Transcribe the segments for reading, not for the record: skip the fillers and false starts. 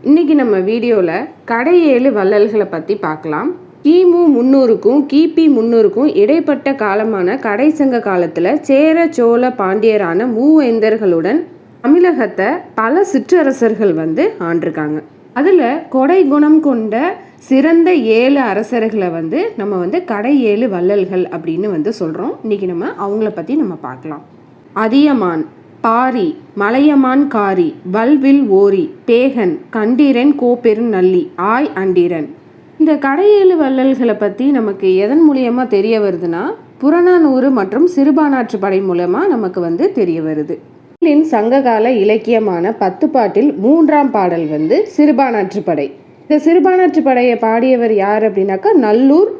இன்னைக்கு நம்ம வீடியோவில் கடையேழு வள்ளல்களை பற்றி பார்க்கலாம். கிமு 300க்கும் கிபி 300க்கும் இடைப்பட்ட காலமான கடைசங்க காலத்தில் சேர சோழ பாண்டியரான மூவேந்தர்களுடன் தமிழகத்தை பல சிற்றரசர்கள் ஆண்டிருக்காங்க. அதில் கொடை குணம் கொண்ட சிறந்த 7 அரசர்களை நம்ம கடை 7 வள்ளல்கள் அப்படின்னு சொல்கிறோம். இன்னைக்கு நம்ம அவங்கள பற்றி நம்ம பார்க்கலாம். அதியமான், பாரி, மலையமான் காரி, வல்வில் ஓரி, பேகன், கண்டீரன், கோப்பெரும் நல்லி, ஆய் அண்டீரன். இந்த கடையேழு வள்ளல்களை பற்றி நமக்கு எதன் மூலியமாக தெரிய வருதுன்னா, புறநானூறு மற்றும் சிறுபானாற்று படை மூலமாக நமக்கு தெரிய வருது. சங்ககால இலக்கியமான 10 பாட்டில் 3ஆம் பாடல் சிறுபானாற்று படை. இந்த சிறுபானாற்று படையை பாடியவர் யார் அப்படின்னாக்கா நல்லூர்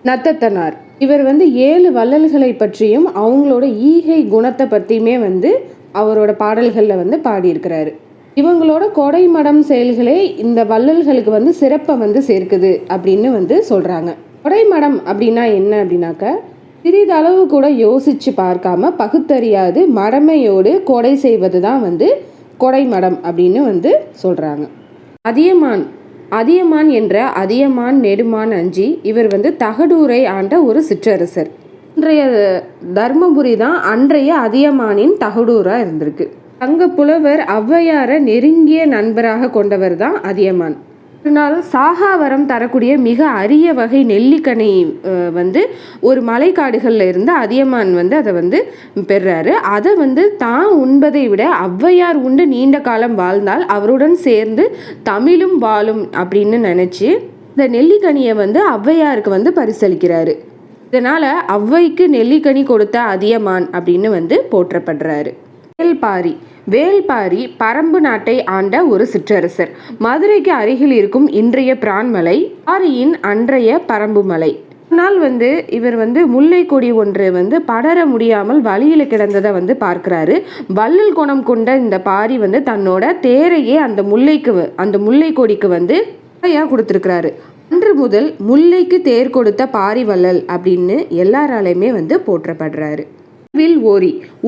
நத்தத்தனார். இவர் 7 வள்ளல்களை பற்றியும் அவங்களோட ஈகை குணத்தை பற்றியுமே அவரோட பாடல்களில் பாடியிருக்கிறாரு. இவங்களோட கொடைமடம் செயல்களே இந்த வள்ளல்களுக்கு சிறப்பை சேர்க்குது அப்படின்னு சொல்கிறாங்க. கொடைமடம் அப்படின்னா என்ன அப்படின்னாக்கா, சிறிதளவு கூட யோசிச்சு பார்க்காம பகுத்தறியாது மடமையோடு கொடை செய்வது தான் கொடைமடம் அப்படின்னு சொல்கிறாங்க. அதியமான் என்ற அதியமான் நெடுமான் அஞ்சி இவர் தகடூரை ஆண்ட ஒரு சிற்றரசர். இன்றைய தர்மபுரி தான் அன்றைய அதியமானின் தகடூராக இருந்திருக்கு. தங்க புலவர் ஔவையாரை நெருங்கிய நண்பராக கொண்டவர் தான் அதியமான். ஒரு நாள் சாகாவரம் தரக்கூடிய மிக அரிய வகை நெல்லிக்கனி ஒரு மலைக்காடுகளில் இருந்து அதியமான் அதை பெறாரு. அதை தான் உண்பதை விட ஔவையார் உண்டு நீண்ட காலம் வாழ்ந்தால் அவருடன் சேர்ந்து தமிழும் வாழும் அப்படின்னு நினச்சி இந்த நெல்லிக்கனியை ஔவையாருக்கு பரிசளிக்கிறாரு. இதனால் ஔவைக்கு நெல்லிக்கனி கொடுத்த அதியமான் அப்படின்னு போற்றப்படுறாரு. வேல்பாரி பரம்பு நாட்டை ஆண்ட ஒரு சிற்றரசர். மதுரைக்கு அருகில் இருக்கும் இன்றைய பிரான்மலை பாரியின் அன்றைய பரம்பு மலை. நாள் இவர் முல்லை கொடி ஒன்று படர முடியாமல் வழியில் கிடந்ததை பார்க்கிறாரு. வள்ளல் குணம் கொண்ட இந்த பாரி தன்னோட தேரையே அந்த முல்லை கொடிக்கு கொடுத்துருக்கிறாரு. அன்று முதல் முல்லைக்கு தேர் கொடுத்த பாரி வள்ளல் அப்படின்னு எல்லாராலையுமே போற்றப்படுறாரு.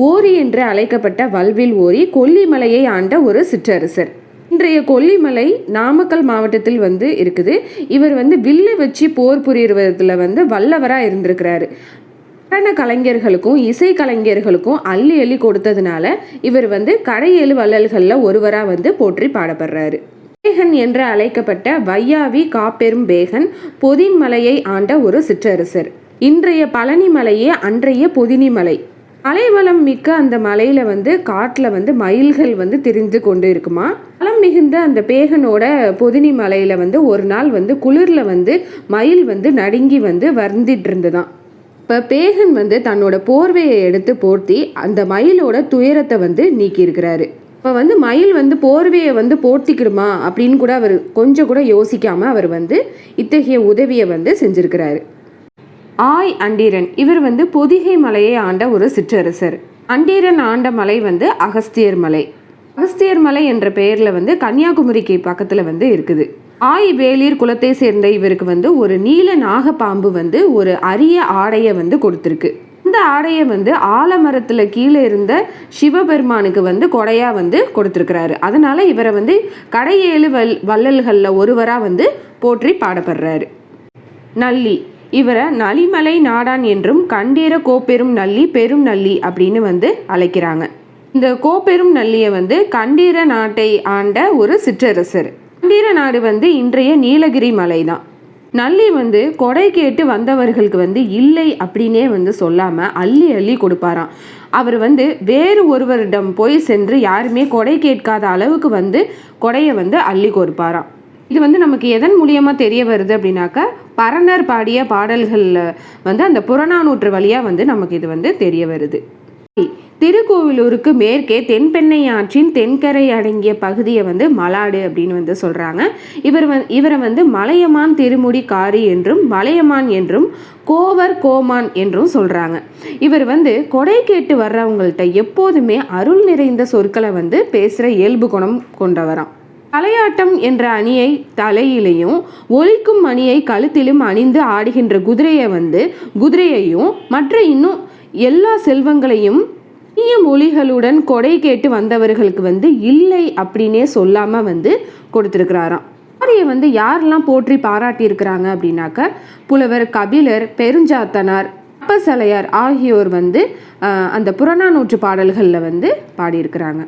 ஓரி என்று அழைக்கப்பட்ட வல்வில் ஓரி கொல்லிமலையை ஆண்ட ஒரு சிற்றரசர். இன்றைய கொல்லிமலை நாமக்கல் மாவட்டத்தில் இருக்குது. இவர் வில்லை வச்சு போர் புரியுறதுல வல்லவராக இருந்திருக்கிறாரு. நடன கலைஞர்களுக்கும் இசை கலைஞர்களுக்கும் அள்ளி அள்ளி கொடுத்ததுனால இவர் கடையேழு வள்ளல்களில் ஒருவராக போற்றி பாடப்படுறாரு. பேகன் என்று அழைக்கப்பட்ட வையாவி காப்பெரும் பேகன் பொதின் மலையை ஆண்ட ஒரு சிற்றரசர். இன்றைய பழனி மலையே அன்றைய பொதினி மலை. மலைவளம் மிக்க அந்த மலையில காட்டுல மயில்கள் திரிந்து கொண்டு இருக்குமா. வளம் மிகுந்த அந்த பேகனோட பொதினி மலையில ஒரு நாள் குளிர்ல மயில் நடுங்கி வருந்திட்டு இருந்துதான். இப்ப பேகன் தன்னோட போர்வையை எடுத்து போர்த்தி அந்த மயிலோட துயரத்தை நீக்கி இருக்கிறாரு. இப்போ மயில் போர்வையை போர்த்திக்கிடுமா அப்படின்னு கூட அவர் கொஞ்சம் கூட யோசிக்காம அவர் இத்தகைய உதவியை செஞ்சிருக்கிறாரு. ஆய் அண்டீரன் இவர் பொதிகை மலையை ஆண்ட ஒரு சிற்றரசர். அண்டீரன் ஆண்ட மலை அகஸ்தியர் மலை. அகஸ்தியர் மலை என்ற பெயர்ல கன்னியாகுமரிக்கு பக்கத்துல இருக்குது. ஆய் வேளிர் குலத்தை சேர்ந்த இவருக்கு ஒரு நீல நாகப்பாம்பு ஒரு அரிய ஆடையை கொடுத்துருக்கு. இந்த ஆடையை ஆலமரத்துல கீழே இருந்த சிவபெருமானுக்கு கொடையா கொடுத்துருக்கிறாரு. அதனால இவரை கடையேழு வள்ளல்கள்ல ஒருவரா போற்றி பாடப்படுறாரு. நல்லி இவரை நலிமலை நாடான் என்றும் கண்டீர கோப்பெரும் நல்லி பெரும் நல்லி அப்படின்னு அழைக்கிறாங்க. இந்த கோப்பெரும் நல்லியை கண்டீர நாட்டை ஆண்ட ஒரு சிற்றரசர். கண்டீர நாடு இன்றைய நீலகிரி மலை தான். நல்லி கொடை கேட்டு வந்தவர்களுக்கு இல்லை அப்படின்னே சொல்லாம அள்ளி அள்ளி கொடுப்பாராம். அவர் வேறு ஒருவரிடம் போய் சென்று யாருமே கொடை கேட்காத அளவுக்கு கொடையை அள்ளி கொடுப்பாராம். இது நமக்கு எதன் மூலியமா தெரிய வருது அப்படின்னாக்கா, பரணர் பாடிய பாடல்கள்ல அந்த புறநானூற்று வழியா நமக்கு இது தெரிய வருது. திருக்கோவிலூருக்கு மேற்கே தென்பெண்ணை ஆற்றின் தென்கரை அடங்கிய பகுதியை மலாடு அப்படின்னு சொல்றாங்க. இவரை மலையமான் திருமுடி காரி என்றும் மலையமான் என்றும் கோவர் கோமான் என்றும் சொல்றாங்க. இவர் கொடை கேட்டு வர்றவங்கள்ட்ட எப்போதுமே அருள் நிறைந்த சொற்களை பேசுற இயல்பு குணம் கொண்டவராம். தலையாட்டம் என்ற அணியை தலையிலையும் ஒலிக்கும் மணியை கழுத்திலும் அணிந்து ஆடுகின்ற குதிரையையும் மற்ற இன்னும் எல்லா செல்வங்களையும் இனிய மொழிகளுடன் கொடை கேட்டு வந்தவர்களுக்கு வந்து இல்லை அப்படின்னே சொல்லாமல் வந்து கொடுத்துருக்கிறாராம். பாரியை யாரெல்லாம் போற்றி பாராட்டி இருக்கிறாங்க அப்படின்னாக்க புலவர் கபிலர், பெருஞ்சாத்தனார், அப்பசலையார் ஆகியோர் அந்த புறநானூற்று பாடல்களில் பாடியிருக்கிறாங்க.